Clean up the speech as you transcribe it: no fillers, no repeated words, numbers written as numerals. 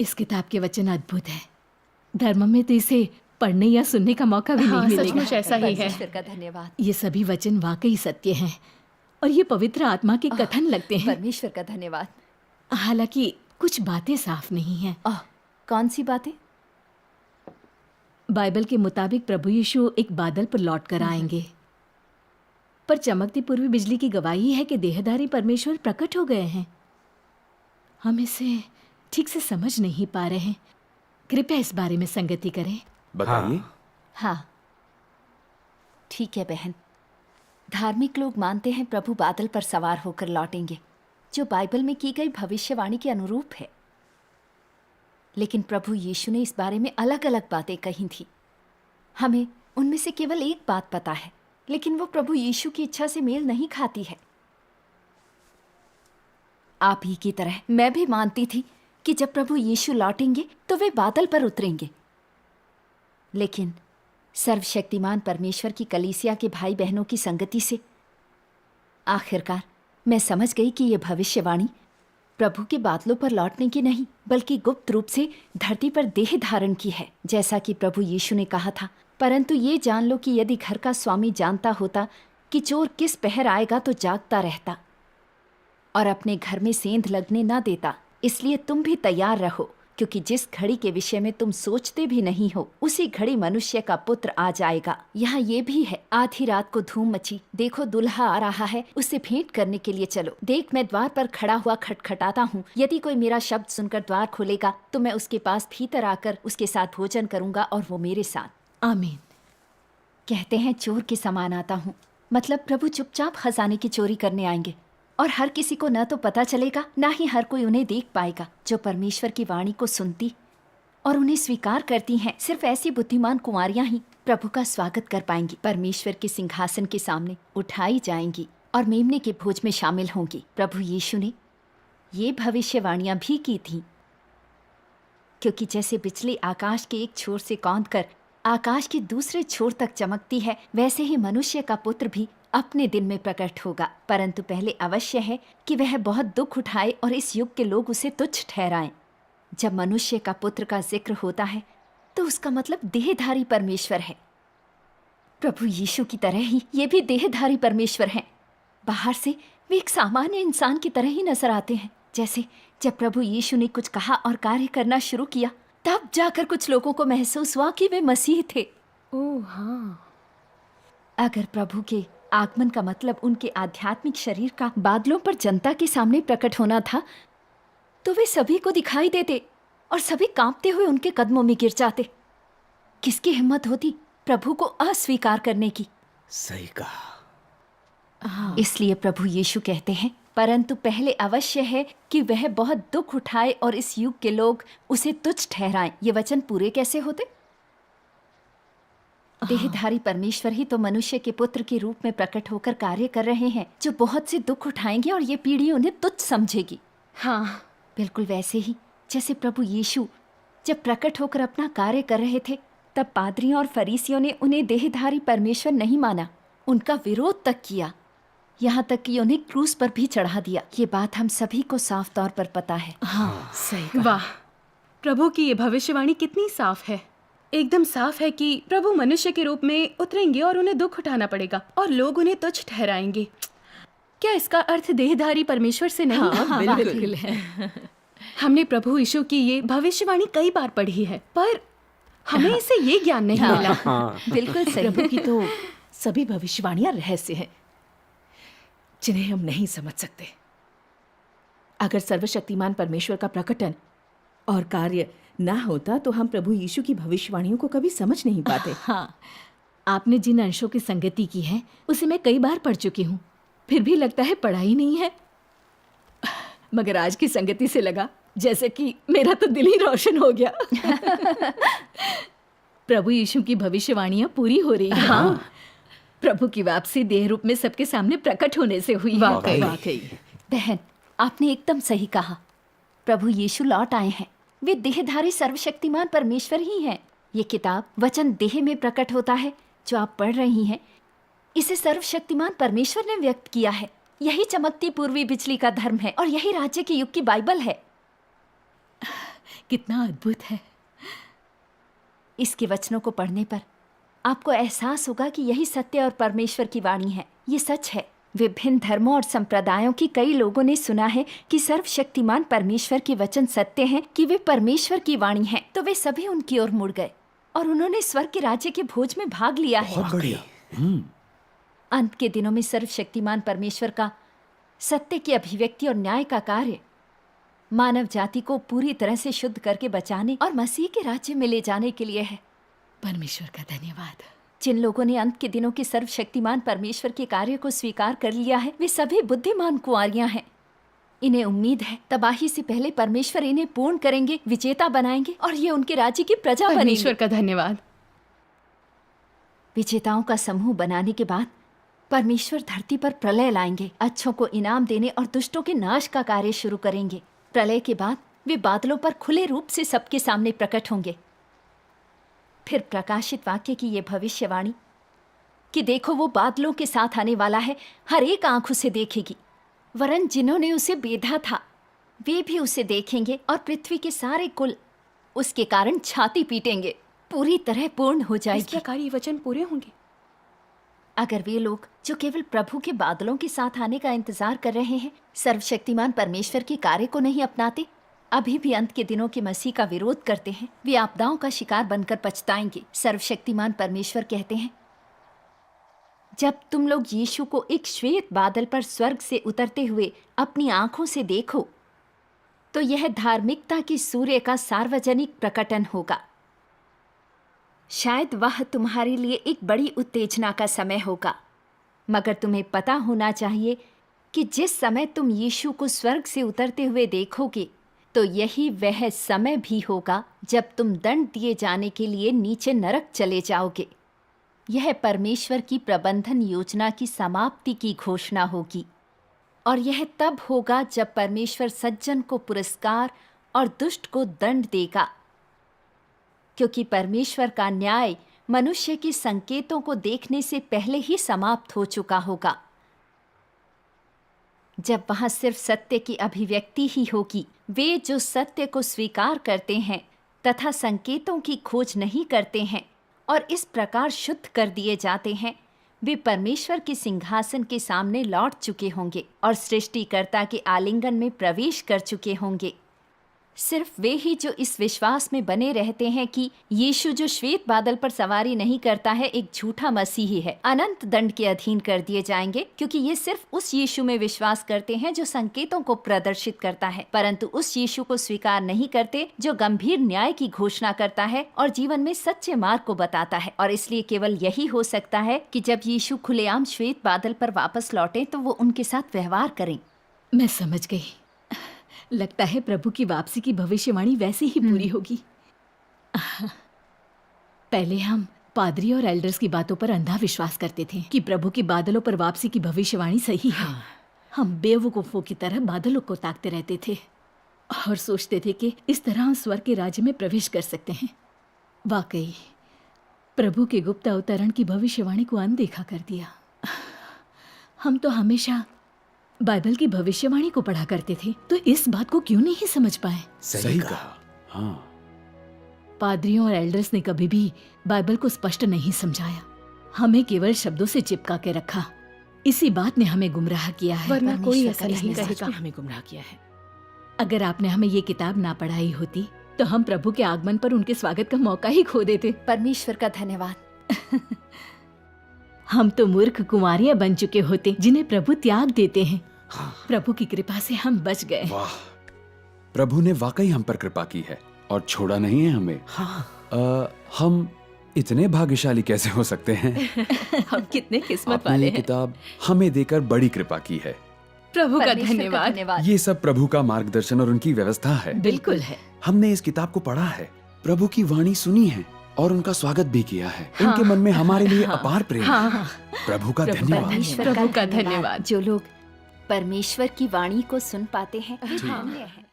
इस किताब के वचन अद्भुत है। धर्म में तो इसे पढ़ने या सुनने का मौका भी नहीं मिलेगा। सचमुच ऐसा ही है। परमेश्वर का धन्यवाद। ये सभी वचन वाकई सत्य हैं और ये पवित्र आत्मा के कथन लगते हैं। परमेश्वर का धन्यवाद। हालांकि कुछ बातें साफ नहीं हैं। कौन सी बातें? बाइबल के मुताबिक प्रभु यीशु एक बादल पर लौट कर आएंगे, पर चमकती पूर्वी बिजली की गवाही है कि देहधारी परमेश्वर प्रकट हो गए हैं। हम इसे ठीक से समझ नहीं पा रहे हैं। कृपया इस बारे में संगति करें। बताइए। हाँ, ठीक है बहन। धार्मिक लोग मानते हैं प्रभु बादल पर सवार होकर लौटेंगे, जो बाइबल में की गई भविष्यवाणी के अनुरूप है। लेकिन प्रभु यीशु ने इस बारे में अलग अलग बातें कही थी। हमें उनमें से केवल एक बात पता है, लेकिन वो प्रभु यीशु की इच्छा से मेल नहीं खाती है। आप ही की तरह मैं भी मानती थी कि जब प्रभु यीशु लौटेंगे तो वे बादल पर उतरेंगे। लेकिन सर्वशक्तिमान परमेश्वर की कलीसिया के भाई बहनों की संगति से आखिरकार मैं समझ गई कि यह भविष्यवाणी प्रभु के बादलों पर लौटने की नहीं, बल्कि गुप्त रूप से धरती पर देह धारण की है, जैसा कि प्रभु यीशु ने कहा था। परंतु ये जान लो कि यदि घर का स्वामी जानता होता कि चोर किस पहर आएगा तो जागता रहता और अपने घर में सेंध लगने ना देता। इसलिए तुम भी तैयार रहो, क्योंकि जिस घड़ी के विषय में तुम सोचते भी नहीं हो, उसी घड़ी मनुष्य का पुत्र आ जाएगा। यहाँ ये भी है, आधी रात को धूम मची, देखो दुल्हा आ रहा है, उससे भेंट करने के लिए चलो। देख मैं द्वार पर खड़ा हुआ खटखटाता हूँ। यदि कोई मेरा शब्द सुनकर द्वार खोलेगा तो मैं उसके पास भीतर आकर उसके साथ भोजन करूंगा और वो मेरे साथ। आमीन। कहते हैं चोर के समान आता हूँ, मतलब प्रभु चुपचाप खजाने की चोरी करने आएंगे और हर किसी को न तो पता चलेगा, ना ही हर कोई उन्हें देख पाएगा। जो परमेश्वर की वाणी को सुनती और उन्हें स्वीकार करती हैं, सिर्फ ऐसी बुद्धिमान कुंवारियां ही प्रभु का स्वागत कर पाएंगी। परमेश्वर के सिंहासन के सामने उठाई जाएंगी और मेमने के भोज में शामिल होंगी। प्रभु यीशु ने ये भविष्यवाणियां भी की थी, क्योंकि जैसे बिजली आकाश के एक छोर से कौंधकर आकाश के दूसरे छोर तक चमकती है, वैसे ही मनुष्य का पुत्र भी अपने दिन में प्रकट होगा। परंतु पहले अवश्य है कि वह बहुत दुख उठाए और इस युग के लोग उसे तुच्छ ठहराएं। जब मनुष्य का पुत्र का जिक्र होता है तो उसका मतलब देहधारी परमेश्वर है। प्रभु यीशु की तरह ही ये भी देहधारी परमेश्वर हैं। बाहर से वे एक सामान्य इंसान की तरह ही नजर आते हैं। जैसे जब प्रभु यीशु ने कुछ कहा और कार्य करना शुरू किया, तब जाकर कुछ लोगों को महसूस हुआ कि वे मसीह थे। ओह हाँ। अगर प्रभु के आगमन का मतलब उनके आध्यात्मिक शरीर का बादलों पर जनता के सामने प्रकट होना था, तो वे सभी को दिखाई देते और सभी कांपते हुए उनके कदमों में गिर जाते। किसकी हिम्मत होती प्रभु को अस्वीकार करने की? सही कहा। हाँ। इसलिए प्रभु यीशु कहते हैं, परंतु पहले अवश्य है कि वह बहुत दुख उठाए और इस युग के लोग उसे तुच्छ ठहराएं। ये वचन पूरे कैसे होते? देहधारी परमेश्वर ही तो मनुष्य के पुत्र के रूप में प्रकट होकर कार्य कर रहे हैं, जो बहुत से दुख उठाएंगे और ये पीढ़ी उन्हें तुच्छ समझेगी। हाँ, बिल्कुल वैसे ही जैसे प्रभु यीशु जब प्रकट होकर अपना कार्य कर रहे थे, तब पादरियों और फरीसियों ने उन्हें देहधारी परमेश्वर नहीं माना, उनका विरोध तक किया, यहाँ तक कि उन्हें क्रूस पर भी चढ़ा दिया। ये बात हम सभी को साफ तौर पर पता है। हाँ, सही कहा। वाह, प्रभु की ये भविष्यवाणी कितनी साफ है। एकदम साफ है कि प्रभु मनुष्य के रूप में उतरेंगे और उन्हें दुख उठाना पड़ेगा और लोग उन्हें तुच्छ ठहराएंगे। क्या इसका अर्थ देहधारी परमेश्वर से नहीं? हाँ, बिल्कुल है। हमने प्रभु यीशु की ये भविष्यवाणी कई बार पढ़ी है, पर हमें इसे ये ज्ञान नहीं मिला। बिल्कुल सही। प्रभु की तो सभी भविष्यवाणियां रहस्य हैं, जिन्हें हम नहीं समझ सकते। अगर सर्वशक्तिमान परमेश्वर का प्रकटन और कार्य ना होता तो हम प्रभु यीशु की भविष्यवाणियों को कभी समझ नहीं पाते। हाँ, आपने जिन अंशों की संगति की है उसे मैं कई बार पढ़ चुकी हूँ, फिर भी लगता है पढ़ा ही नहीं है। मगर आज की संगति से लगा जैसे कि मेरा तो दिल ही रोशन हो गया। प्रभु यीशु की भविष्यवाणियां पूरी हो रही हैं। हाँ, प्रभु की वापसी देह रूप में सबके सामने प्रकट होने से हुई। वाकई। बहन, आपने एकदम सही कहा। प्रभु यीशु लौट आए हैं। वे देहधारी सर्वशक्तिमान परमेश्वर ही हैं। ये किताब वचन देह में प्रकट होता है जो आप पढ़ रही हैं, इसे सर्वशक्तिमान परमेश्वर ने व्यक्त किया है। यही चमकती पूर्वी बिजली का धर्म है और यही राज्य के युग की बाइबल है। कितना अद्भुत है। इसके वचनों को पढ़ने पर आपको एहसास होगा कि यही सत्य और परमेश्वर की वाणी है। ये सच है। विभिन्न धर्मों और संप्रदायों की कई लोगों ने सुना है कि सर्वशक्तिमान परमेश्वर के वचन सत्य हैं, कि वे परमेश्वर की वाणी हैं। तो वे सभी उनकी ओर मुड़ गए और उन्होंने स्वर्ग के राज्य के भोज में भाग लिया है। बहुत बढ़िया। अंत के दिनों में सर्वशक्तिमान परमेश्वर का सत्य की अभिव्यक्ति और न्याय का कार्य मानव जाति को पूरी तरह से शुद्ध करके बचाने और मसीह के राज्य में ले जाने के लिए है। परमेश्वर का धन्यवाद। जिन लोगों ने अंत के दिनों के सर्वशक्तिमान परमेश्वर के कार्य को स्वीकार कर लिया है, वे सभी बुद्धिमान कुंवारियां हैं। इन्हें उम्मीद है तबाही से पहले परमेश्वर इन्हें पूर्ण करेंगे, विजेता बनाएंगे और ये उनके राज्य की प्रजा बनेंगे। परमेश्वर का धन्यवाद। विजेताओं का समूह बनाने के बाद परमेश्वर धरती पर प्रलय लाएंगे, अच्छों को इनाम देने और दुष्टों के नाश का कार्य शुरू करेंगे। प्रलय के बाद वे बादलों पर खुले रूप से सबके सामने प्रकट होंगे। फिर प्रकाशित वाक्य की ये भविष्यवाणी कि देखो वो बादलों के साथ आने वाला है, हर एक आंख उसे देखेगी, वरन जिन्होंने उसे बेधा था वे भी उसे देखेंगे और पृथ्वी के सारे कुल उसके कारण छाती पीटेंगे। पूरी तरह पूर्ण हो इस जाएगी। प्रकार ये वचन पूरे होंगे। अगर वे लोग जो केवल प्रभु के बादलों के साथ आने का इंतजार कर रहे हैं सर्वशक्तिमान परमेश्वर के कार्य को नहीं अपनाते, अभी भी अंत के दिनों के मसीह का विरोध करते हैं, वे आपदाओं का शिकार बनकर पछताएंगे। सर्वशक्तिमान परमेश्वर कहते हैं, जब तुम लोग यीशु को एक श्वेत बादल पर स्वर्ग से उतरते हुए अपनी आंखों से देखो तो यह धार्मिकता की सूर्य का सार्वजनिक प्रकटन होगा। शायद वह तुम्हारे लिए एक बड़ी उत्तेजना का समय होगा, मगर तुम्हें पता होना चाहिए कि जिस समय तुम यीशु को स्वर्ग से उतरते हुए देखोगे तो यही वह समय भी होगा जब तुम दंड दिए जाने के लिए नीचे नरक चले जाओगे। यह परमेश्वर की प्रबंधन योजना की समाप्ति की घोषणा होगी और यह तब होगा जब परमेश्वर सज्जन को पुरस्कार और दुष्ट को दंड देगा, क्योंकि परमेश्वर का न्याय मनुष्य के संकेतों को देखने से पहले ही समाप्त हो चुका होगा। जब वहां सिर्फ सत्य की अभिव्यक्ति ही होगी, वे जो सत्य को स्वीकार करते हैं तथा संकेतों की खोज नहीं करते हैं और इस प्रकार शुद्ध कर दिए जाते हैं, वे परमेश्वर के सिंहासन के सामने लौट चुके होंगे और सृष्टिकर्ता के आलिंगन में प्रवेश कर चुके होंगे। सिर्फ वे ही जो इस विश्वास में बने रहते हैं कि यीशु जो श्वेत बादल पर सवारी नहीं करता है एक झूठा मसीही है, अनंत दंड के अधीन कर दिए जाएंगे, क्योंकि ये सिर्फ उस यीशु में विश्वास करते हैं जो संकेतों को प्रदर्शित करता है, परंतु उस यीशु को स्वीकार नहीं करते जो गंभीर न्याय की घोषणा करता है और जीवन में सच्चे मार्ग को बताता है। और इसलिए केवल यही हो सकता है कि जब यीशु खुलेआम श्वेत बादल पर वापस लौटे तो वो उनके साथ व्यवहार करें। मैं समझ गई। लगता है प्रभु की वापसी की भविष्यवाणी वैसे ही पूरी होगी। पहले हम पादरी और एल्डर्स की बातों पर अंधा विश्वास करते थे कि प्रभु की बादलों पर वापसी की भविष्यवाणी सही है। हम बेवकूफों की तरह बादलों को ताकते रहते थे और सोचते थे कि इस तरह हम स्वर्ग के राज्य में प्रवेश कर सकते हैं। वाकई प्रभु के गुप्त अवतरण की भविष्यवाणी को अनदेखा कर दिया। हम तो हमेशा बाइबल की भविष्यवाणी को पढ़ा करते थे, तो इस बात को क्यों नहीं समझ पाए? सही कहा। हाँ। पादरियों और एल्डर्स ने कभी भी बाइबल को स्पष्ट नहीं समझाया, हमें केवल शब्दों से चिपका के रखा। इसी बात ने हमें गुमराह किया है। वरना कोई ऐसा परमेश्वर नहीं का कहेगा। हमें गुमराह किया है। अगर आपने हमें ये किताब ना पढ़ाई होती तो हम प्रभु के आगमन पर उनके स्वागत का मौका ही खो देते। परमेश्वर का धन्यवाद। हम तो मूर्ख कुंवारियां बन चुके होते जिन्हें प्रभु त्याग देते हैं। प्रभु की कृपा से हम बच गए। वाह, प्रभु ने वाकई हम पर कृपा की है और छोड़ा नहीं है हमें। हम इतने भाग्यशाली कैसे हो सकते हैं? हम कितने किस्मत आपने वाले ये हैं। किताब हमें देकर बड़ी कृपा की है। प्रभु का परमेश्वर धन्यवाद। ये सब प्रभु का मार्गदर्शन और उनकी व्यवस्था है। बिल्कुल है। हमने इस किताब को पढ़ा है, प्रभु की वाणी सुनी है और उनका स्वागत भी किया है। उनके मन में हमारे लिए अपार प्रेम है। प्रभु का धन्यवाद। परमेश्वर प्रभु का धन्यवाद। जो लोग परमेश्वर की वाणी को सुन पाते हैं वे धन्य हैं।